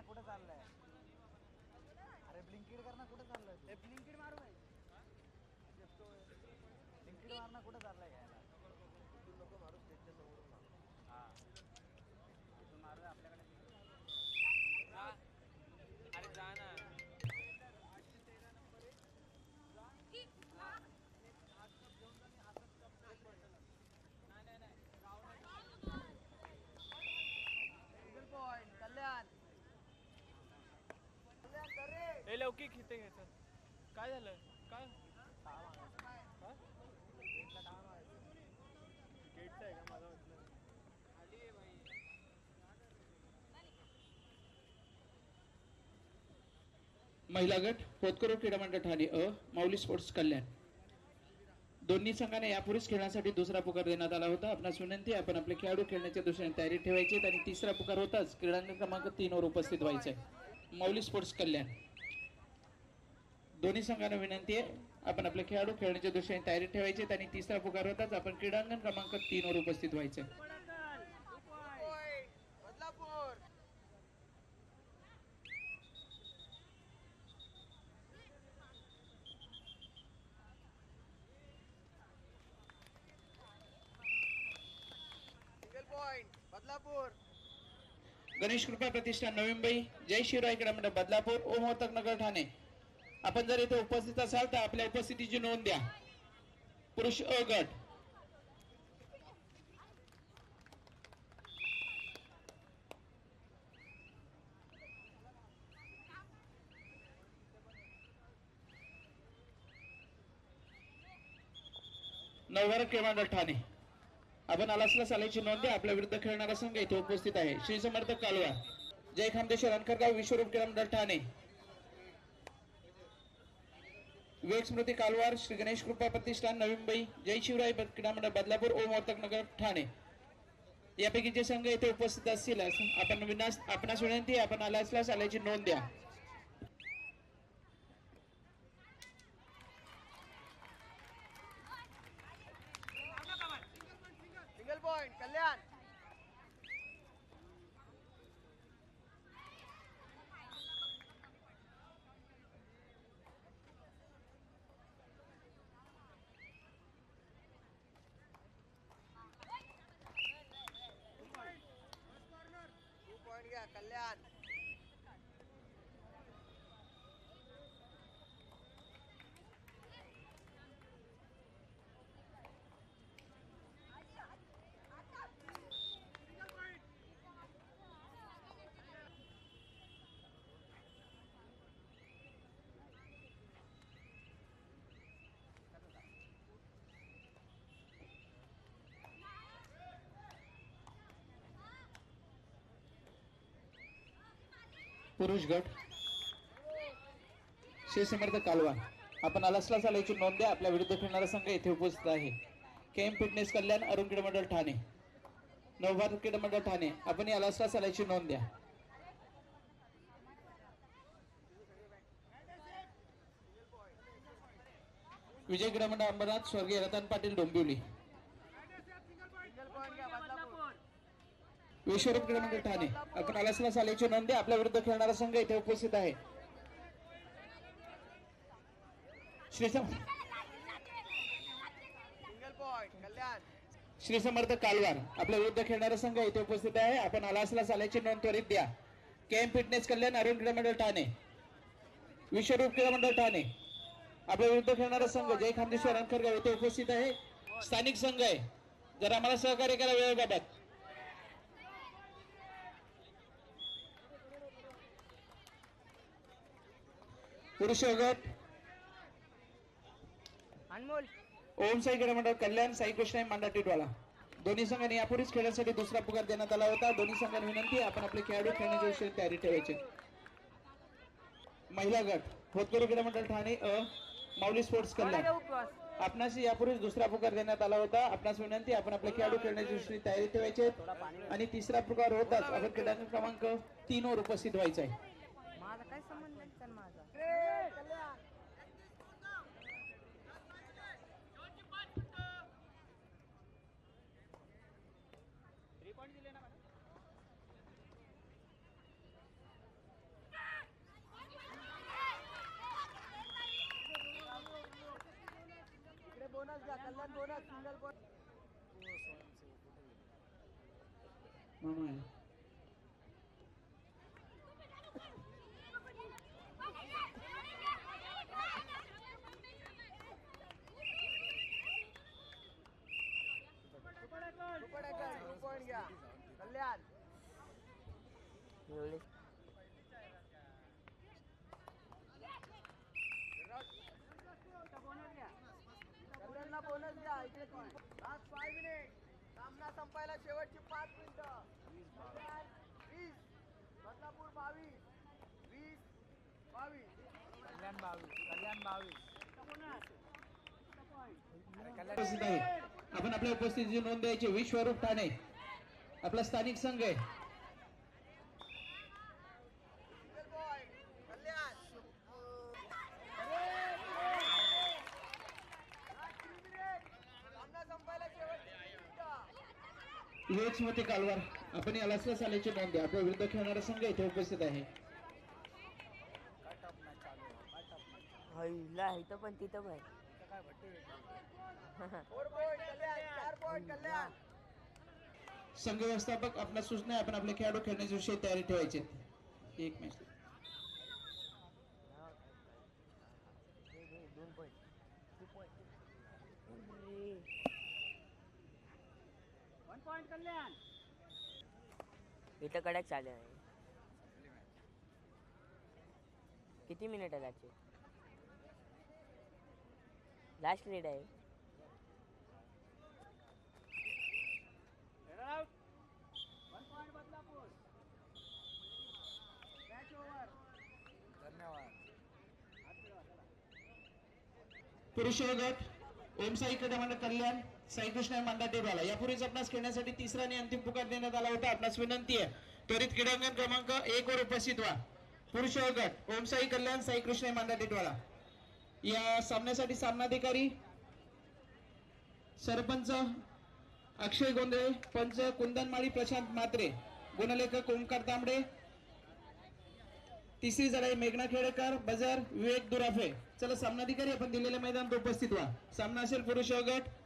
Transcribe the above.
कुठे चाललाय? अरे ब्लिंकिट कर ना, कुठे चाललाय तू? ब्लिंकिट मारू भाई. ब्लिंकिट मार ना, कुठे चाललाय घ्यायला? तू नको मारू, स्टेजच्या समोरून मारू. हा तू मारू आपल्याकडे. अरे जा ना. कल्याण हे लौकिक इथे घ्यायचं. काय झालं? काय गेटचं आहे का? माझा वाटलं आली आहे भाई. महिला गट होतकरू क्रीडा मंडळ ठाणे माऊली स्पोर्ट्स कल्याण दोन्ही संघाने यापूर्वीच खेळण्यासाठी दुसरा पुकार देण्यात आला होता. आपणास विनंती, आपण आपले खेळाडू खेळण्याच्या दृष्टीने तयारी ठेवायची आणि तिसरा पुकार होताच क्रीडांगण क्रमांक 3 वर उपस्थित व्हायचे. माऊली स्पोर्ट्स कल्याण दोन्ही संघांना विनंती आहे, आपण आपले खेळाडू खेळण्याच्या दृष्टीने तयारी ठेवायची आणि तिसरा पुकार होताच आपण क्रीडांगण क्रमांक 3 वर उपस्थित व्हायचे. Badlapur single point. बदलापूर गणेश कृपा प्रतिष्ठान नवी मुंबई, जय शिवराय क्रीडा मंडळ बदलापूर, ओम होतक नगर ठाणे. आपण जर इथे उपस्थित असाल तर आपल्या उपस्थितीची नोंद द्या. पुरुष अ गट नवभारत क्रीडा मंडळ ठाणे. आपण आलासला सालाची नोंद द्या. आपल्या विरुद्ध खेळणारा संघ इथे उपस्थित आहे. श्री समर्थ कालवा, जय खामदेश्वर अंकरगाव, विश्वरूप क्रीडा मंडळ ठाणे. विवेक स्मृती कालवार, श्री गणेश कृपा प्रतिष्ठान नवी मुंबई, जय शिवराय क्रीडा मंडळ बदलापूर, ओम वर्तक नगर ठाणे. यापैकी जे संघ इथे उपस्थित असतील आपणास विनंती, आपण आलासला सालाची नोंद द्या. Single point. कल्याण पॉइंट घ्या. कल्याण पुरुष गट श्री समर्थ कालवा, आपण आलासला सालाची नोंद द्या. आपल्या विरुद्ध खेळणारा संघ इथे उपस्थित आहे. केएम फिटनेस कल्याण, अरुण क्रीडा मंडळ ठाणे, नवभारत क्रीडा मंडळ ठाणे. आपण आलासला सालाची नोंद द्या. विजय क्रीडा मंडळ अंबरनाथ, स्वर्गीय रतन पाटील डोंबिवली, विश्वरूप क्रीडा मंडळ ठाणे. आपण आलासला सालाची नोंद द्या. आपल्या विरुद्ध खेळणारा संघ इथे उपस्थित आहे. श्री समर्थ कालवार, आपल्या विरुद्ध खेळणारा संघ इथे उपस्थित आहे. आपण आलासला सालाची नोंद त्वरित द्या. केएम फिटनेस कल्याण, अरुण क्रीडा मंडळ ठाणे, विश्वरूप क्रीडा मंडळ ठाणे. आपल्या विरुद्ध खेळणारा संघ जय खामदेश्वर अंकरगाव इथे उपस्थित आहे. स्थानिक संघ आहे, जर आम्हाला सहकार्य करा वेळेबाबत. पुरुष गट अनमोल, ओम साई क्रीडा मंडळ कल्याण, साई कृष्णाई मांडा टिटवाला. दोन्ही संघांनी यापूर्वीच खेळण्यासाठी दुसरा पुकार देण्यात आला होता. दोन्ही संघांना विनंती, आपण आपले खेळाडू खेळण्याच्या विषयी तयारी ठेवायची. महिला गट होतकरू क्रीडा मंडळ ठाणे माऊली स्पोर्ट्स कल्याण, आपणास यापूर्वीच दुसरा पुकार देण्यात आला होता. आपणास विनंती, आपण आपले खेळाडू खेळण्याच्या विषयी तयारी ठेवायचे आणि तिसरा पुकार होताच आपण क्रीडांगण क्रमांक 3 वर उपस्थित व्हायचं आहे. माझा काय संबंध आहे माझा? कॉमन बोनस सिंगल बोनस मामा आहे. टू पॉइंट घ्या कल्याण कल्याणला बोनस द्या इकडे लास्ट 5 मिनिट सामना संपायला शेवटची 5 मिनिटं 20 बदलापूर 22 उपस्थित आहे. आपण आपल्या उपस्थितीची नोंद द्यायची. विश्वरूप ठाणे आपला स्थानिक संघ आहे. कल्याण सामना संपायला शेवटची 3 मिनिटं युएक्स मध्ये कालवार आपण याला आल्याची नोंद द्या. आपल्या विरुद्ध खेळणारा संघ इथे उपस्थित आहे. इथं पण तिथं पण 4 पॉइंट कल्याण 4 पॉइंट कल्याण संघ व्यवस्थापक आपल्या सूचना आहे. आपण आपले खेळाडू खेळण्याच्या विषयी तयारी ठेवायचे. एक मॅच 2 पॉइंट 2 पॉइंट 1 पॉइंट कल्याण इथं कडक चालू आहे. किती मिनिट आहे त्याचे लास्ट लीड आहे. Out 1 point Badlapur match over धन्यवाद पुरुष गट ओम साई क्रीडामंडळ कल्याण साईकृष्ण मंदाटेवाला यापूर्वीच आपणास खेळण्यासाठी तिसरा आणि अंतिम पुकार देण्यात आला होता. आपणास विनंती आहे त्वरित क्रीडांगण क्रमांक 1 वर उपस्थित व्हा. पुरुष गट ओम साई कल्याण साईकृष्ण मंदाटेवाला या सामन्यासाठी सामनाधिकारी सरपंच अक्षय गोंधळे, पंच कुंदनमाळी प्रशांत म्हात्रे, गुणलेखक ओमकार तांबडे, तिसरी जराई मेघना खेडेकर, बजर विवेक दुराफे. चला सामनाधिकारी आपण दिलेल्या मैदानात उपस्थित व्हा. सामना असेल पुरुष गट